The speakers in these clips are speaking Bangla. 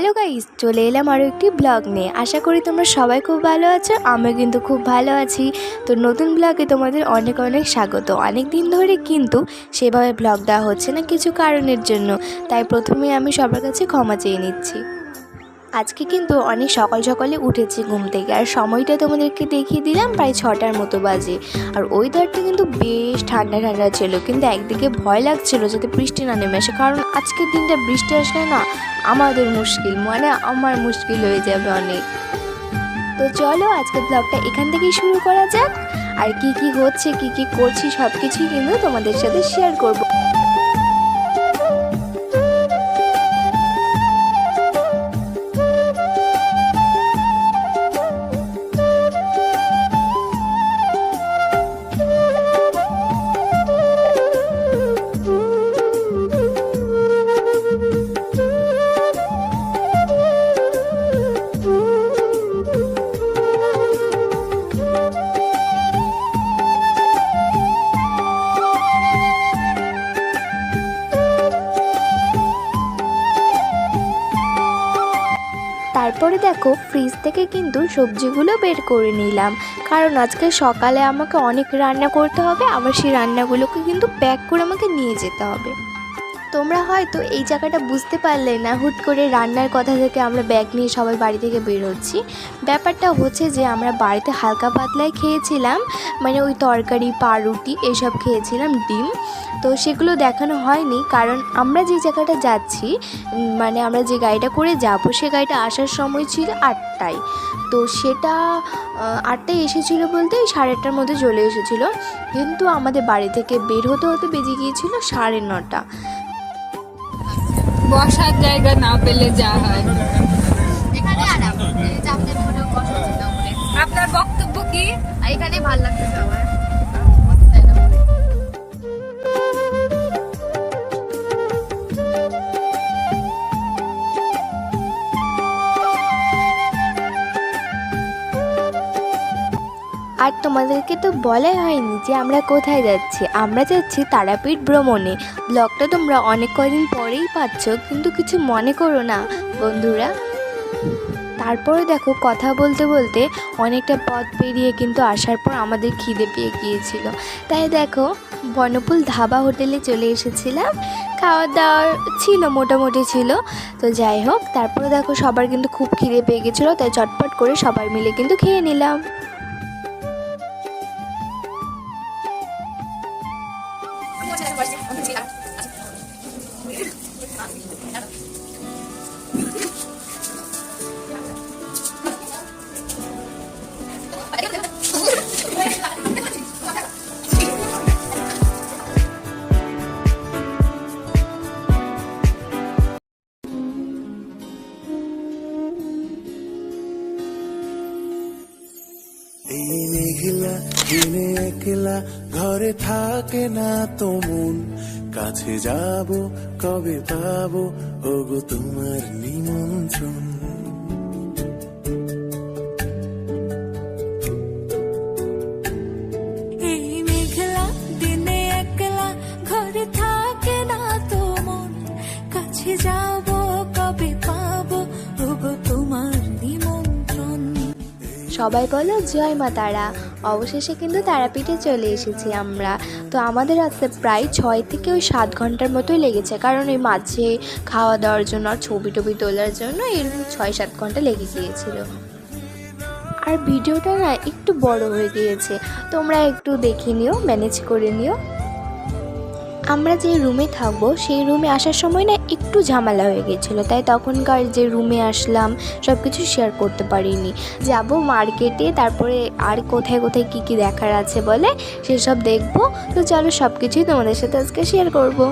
হ্যালো গাইস, চলে এলাম আরও একটি ব্লগ নিয়ে। আশা করি তোমরা সবাই খুব ভালো আছো। আমি কিন্তু খুব ভালো আছি। তো নতুন ব্লগে তোমাদের অনেক অনেক স্বাগত। অনেক দিন ধরে কিন্তু সেভাবে ব্লগ দেওয়া হচ্ছে না কিছু কারণের জন্য, তাই প্রথমে আমি সবার কাছে ক্ষমা চেয়ে নিচ্ছি। আজকে কিন্তু অনেক সকাল সকালে উঠেছি ঘুম থেকে, আর সময়টা তোমাদেরকে দেখিয়ে দিলাম প্রায় 6টার মতো বাজে। আর ওয়েদারটা কিন্তু বেশ ঠান্ডা ঠান্ডা ছিল, কিন্তু একদিকে ভয় লাগছিল যাতে বৃষ্টি না নেমে আসে, কারণ আজকের দিনটা বৃষ্টি আসলে না আমাদের মুশকিল, মানে আমার মুশকিল হয়ে যাবে অনেক। তো চলো আজকের ব্লগটা এখান থেকেই শুরু করা যাক। আর কি কি হচ্ছে, কি কি করছি, সব কিছুই কিন্তু তোমাদের সাথে শেয়ার করবো। তারপরে দেখো ফ্রিজ থেকে কিন্তু সবজিগুলো বের করে নিলাম, কারণ আজকে সকালে আমাকে অনেক রান্না করতে হবে, আবার সেই রান্নাগুলোকে কিন্তু প্যাক করে আমাকে নিয়ে যেতে হবে। তোমরা হয়তো এই জায়গাটা বুঝতে পারলে না, হুট করে রান্নার কথা থেকে আমরা ব্যাগ নিয়ে সবাই বাড়ি থেকে বের হচ্ছি। ব্যাপারটা হচ্ছে যে আমরা বাড়িতে হালকা পাতলাই খেয়েছিলাম, মানে ওই তরকারি, পাউরুটি এসব খেয়েছিলাম, ডিম। তো সেগুলো দেখানো হয়নি, কারণ আমরা যে জায়গাটা যাচ্ছি, মানে আমরা যে গাড়িটা করে যাব, সে গাড়িটা আসার সময় ছিল 8টায়। তো সেটা 8টায় এসেছিলো বলতে 8:30টার মধ্যে চলে এসেছিলো, কিন্তু আমাদের বাড়ি থেকে বের হতে হতে বেজে গিয়েছিল 9:30। বসার জায়গা না পেলে যা হয়। আপনার বক্তব্য কি? এখানে ভালো লাগতেছে আমার। আর তোমাদেরকে তো বলাই হয়নি যে আমরা কোথায় যাচ্ছি। আমরা যাচ্ছি তারাপীঠ ভ্রমণে। ব্লগটা তোমরা অনেক কদিন পরেই পাচ্ছ, কিন্তু কিছু মনে করো না বন্ধুরা। তারপরে দেখো কথা বলতে বলতে অনেকটা পথ পেরিয়ে কিন্তু আসার পর আমাদের খিদে পেয়ে গিয়েছিল, তাই দেখো বনফুল ধাবা হোটেলে চলে এসেছিলাম। খাওয়া দাওয়ার ছিল, মোটামুটি ছিল। তো যাই হোক, তারপরে দেখো সবার কিন্তু খুব খিদে পেয়ে গেছিলো, তাই চটপট করে সবাই মিলে কিন্তু খেয়ে নিলাম। এই মেঘলা দিনে একলা ঘরে থাকে না তো মন, কাছে যাব কবে পাবো ওগো তোমার নিমন্ত্রণ। এই মেঘলা দিনে একলা ঘরে থাকে না তো মন, কাছে যাব কবে পাবো ওগো তোমার নিমন্ত্রণ। সবাই বলো জয় মা তারা। অবশেষে কিন্তু তারাপীঠে চলে এসেছি আমরা। তো আমাদের আসতে প্রায় 6 থেকে 7 ঘন্টার মতোই লেগেছে, কারণ এই মাঝে খাওয়া দাওয়ার জন্য আর ছবি টবি তোলার জন্য এরকম 6-7 ঘন্টা লেগে গিয়েছিল। আর ভিডিওটা না একটু বড় হয়ে গিয়েছে, তোমরা একটু দেখে নিও, ম্যানেজ করে নিও। আমরা যে রুমে থাকবো সেই রুমে আসার সময় না একটু ঝামেলা হয়ে গেছিলো, তাই তখনকার যে রুমে আসলাম সব কিছু শেয়ার করতে পারিনি। যাব মার্কেটে, তারপরে আর কোথায় কোথায় কী কী দেখার আছে বলে সেসব দেখবো। তো চলো সব কিছুই তোমাদের সাথে আজকে শেয়ার করবো।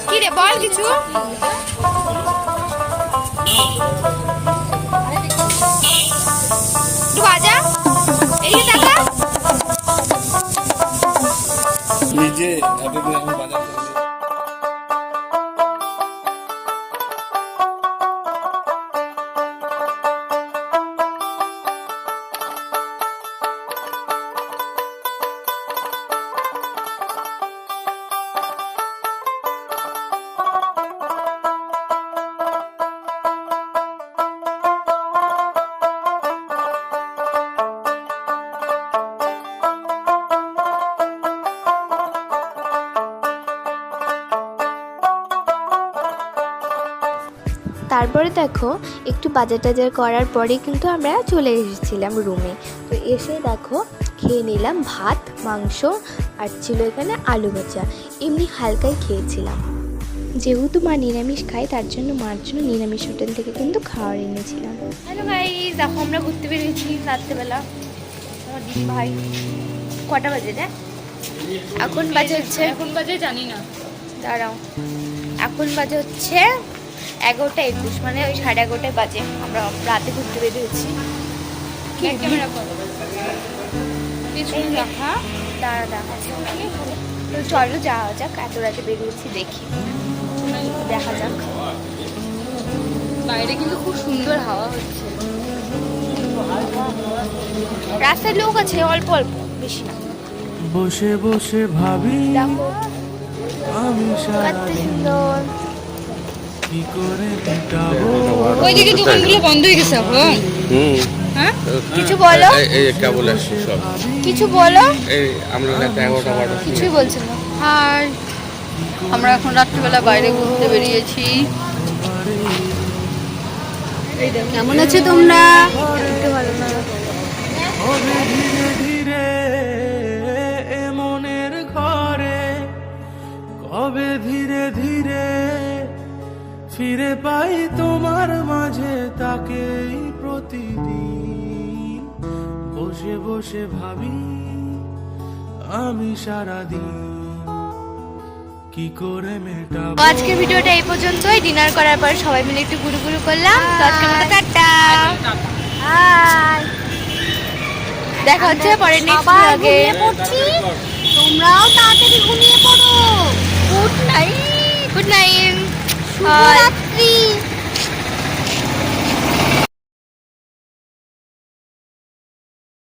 কি রে বল কিছু। একটু বাজা, এই টাকা নিজে এতদিন আমি বাজার করি। তারপরে দেখো একটু বাজার টাজার করার পরে কিন্তু আমরা চলে এসেছিলাম রুমে। তো এসে দেখো খেয়ে নিলাম ভাত, মাংস আর ছিল এখানে আলু ভাজা। এমনি হালকাই খেয়েছিলাম, যেহেতু মা নিরামিষ খায় তার জন্য মার জন্য নিরামিষ হোটেল থেকে কিন্তু খাবার এনেছিলাম। হ্যালো গাইস, দেখো আমরা ঘুরতে বেরিয়েছি রাত্রেবেলা। আমার দিদি ভাই কটা বাজে রে? এখন বাজে হচ্ছে, এখন বাজে জানি না। দাঁড়াও, এখন বাজে হচ্ছে 11:21, মানে ওই 11:30 বাজে। আমরা রাতে ঘুরতে বেরিয়েছি। ব্যাক ক্যামেরা করো, পিছনে রাখা। দাঁড়া দাঁড়া, তো চলো যাওয়া যাক। এত রাতে বেরিয়েছি, দেখি দেখা যাক। বাইরে কিন্তু খুব সুন্দর হাওয়া হচ্ছে। রাস্তায় লোক আছে অল্প অল্প, বেশি না। বসে বসে ভাবি দেখো আমি কত সারাদিন সুন্দর। কি করে মেটাবো ওইদিকে দোকানগুলো বন্ধ হয়ে গেছে এখন। হ্যাঁ, কিছু বলো, এই কেবল আসছে সব। কিছু বলো। এই আমরা রাতে 11টা 12টা কিছুই বলছো না। হাই, আমরা এখন রাত্রিবেলা বাইরে ঘুরতে বেরিয়েছি। কেমন আছো তোমরা? হবে ধীরে ধীরে এ মনের ঘরে, কবে ধীরে ধীরে ফিরে পাই তোমার মাঝে তাকেই প্রতিদিন। বসে বসে ভাবি আমি সারাদিন কি করে মেটাবো। আজকের ভিডিওটা এই পর্যন্তই। ডিনার করার পর সবাই মিলে একটু ঘুরু ঘুরু করলাম। তো আজকের মতো টাটা, দেখা হচ্ছে পরের নেক্সট ব্লগে। তোমরাও তাড়াতাড়ি ঘুমিয়ে পড়ো। Good night, good night.